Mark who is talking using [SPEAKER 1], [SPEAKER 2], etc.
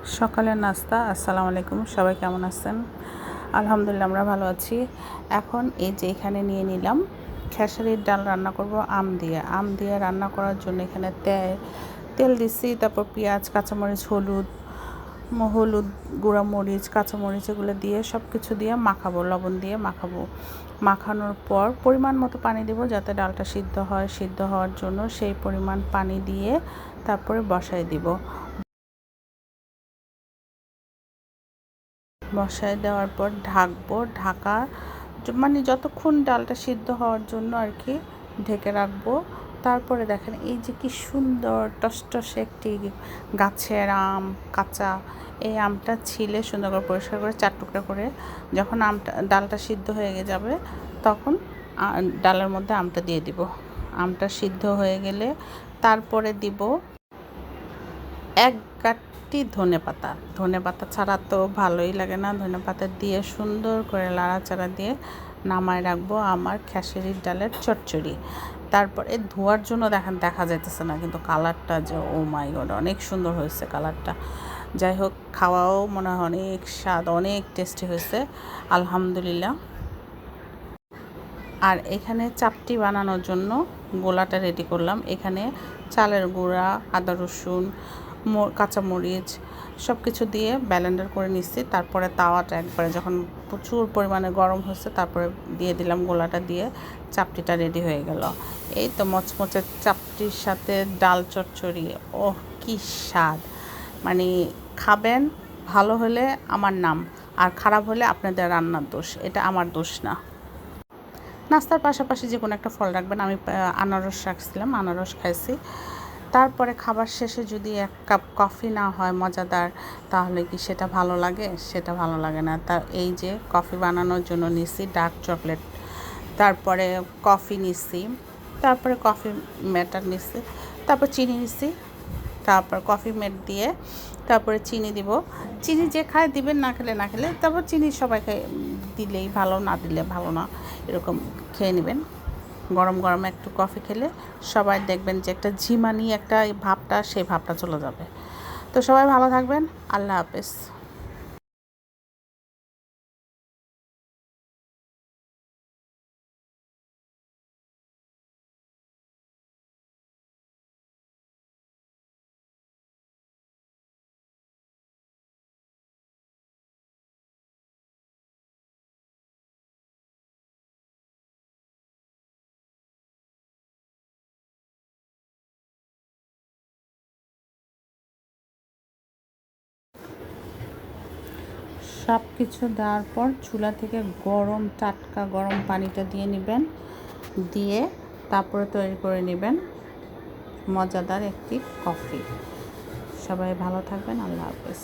[SPEAKER 1] সকালের নাস্তা। আসসালামু আলাইকুম, সবাই কেমন আছেন? আলহামদুলিল্লাহ আমরা ভালো আছি। এখন এই যে এখানে নিয়ে নিলাম খেসারির ডাল রান্না করব আম দিয়ে রান্না করার জন্য এখানে তেল দিচ্ছি, তারপর পেঁয়াজ, কাঁচামরিচ, হলুদ, গুঁড়া মরিচ, কাঁচামরিচ এগুলো দিয়ে সব কিছু দিয়ে মাখাবো, লবণ দিয়ে মাখাবো। মাখানোর পর পরিমাণ মতো পানি দেবো যাতে ডালটা সিদ্ধ হয়। সিদ্ধ হওয়ার জন্য সেই পরিমাণ পানি দিয়ে তারপরে বসায় দিব। বসায় দেওয়ার পর ঢাকবো। মানে যতক্ষণ ডালটা সিদ্ধ হওয়ার জন্য আর কি ঢেকে রাখবো। তারপরে দেখেন এই যে কি সুন্দর টসটসে একটি গাছের আম, কাঁচা এই আমটা ছিলে সুন্দর করে পরিষ্কার করে 4 টুকরা করে যখন ডালটা সিদ্ধ হয়ে যাবে তখন ডালের মধ্যে আমটা দিয়ে দিব। আমটা সিদ্ধ হয়ে গেলে তারপরে দিব 1 গাঁটটি ধনেপাতা ছাড়া তো ভালোই লাগে না। ধনেপাতা দিয়ে সুন্দর করে নাড়াচাড়া দিয়ে নামায় রাখবো আমার খেসারির ডালের চচ্চড়ি। তারপরে ধোয়ার জন্য দেখা যাইতেছে না, কিন্তু কালারটা যে ও মাই গড অনেক সুন্দর হয়েছে কালারটা। যাই হোক, খাওয়াও মনে হয় অনেক স্বাদ, অনেক টেস্টি হয়েছে আলহামদুলিল্লাহ। আর এখানে চাপটি বানানোর জন্য গোলাটা রেডি করলাম। এখানে চালের গুঁড়া, আদা রসুন, কাঁচামরিচ সব কিছু দিয়ে ব্লেন্ডার করে নিচ্ছি। তারপরে তাওয়াটা একবারে যখন প্রচুর পরিমাণে গরম হচ্ছে তারপরে দিয়ে দিলাম গোলাটা, দিয়ে চাপটিটা রেডি হয়ে গেল। এই তো মচমচে চাপটির সাথে ডাল চচ্চড়ি, ওহ কি স্বাদ! মানে খাবেন, ভালো হলে আমার নাম, আর খারাপ হলে আপনাদের রান্নার দোষ, এটা আমার দোষ না। নাস্তার পাশাপাশি যে কোনো একটা ফল রাখবেন। আমি আনারস রাখছিলাম, আনারস খাইছি। তারপরে খাবার শেষে যদি 1 কাপ কফি না হয় মজাদার, তাহলে কি সেটা ভালো লাগে? সেটা ভালো লাগে না। তা এই যে কফি বানানোর জন্য নিচ্ছি ডার্ক চকলেট, তারপরে কফি নিচ্ছি, তারপরে কফি মেটার নিচ্ছি, তারপর চিনি নিচ্ছি, তারপর কফি মেট দিয়ে তারপরে চিনি দিব। চিনি যে খায় দিবেন, না খেলে তারপর চিনি সবাই দিলেই ভালো, না দিলে ভালো না, এরকম খেয়ে নেবেন। গরম গরম একটু কফি খেলে সবাই দেখবেন যে একটা ঝিমানি একটা ভাবটা, সেই ভাবটা চলে যাবে। তো সবাই ভালো থাকবেন, আল্লাহ হাফেজ। সব কিছু দেওয়ার পর চুলা থেকে টাটকা গরম পানিটা দিয়ে নেবেন, দিয়ে তারপরে তৈরি করে নেবেন মজাদার একটি কফি। সবাই ভালো থাকবেন, আল্লাহ হাফেজ।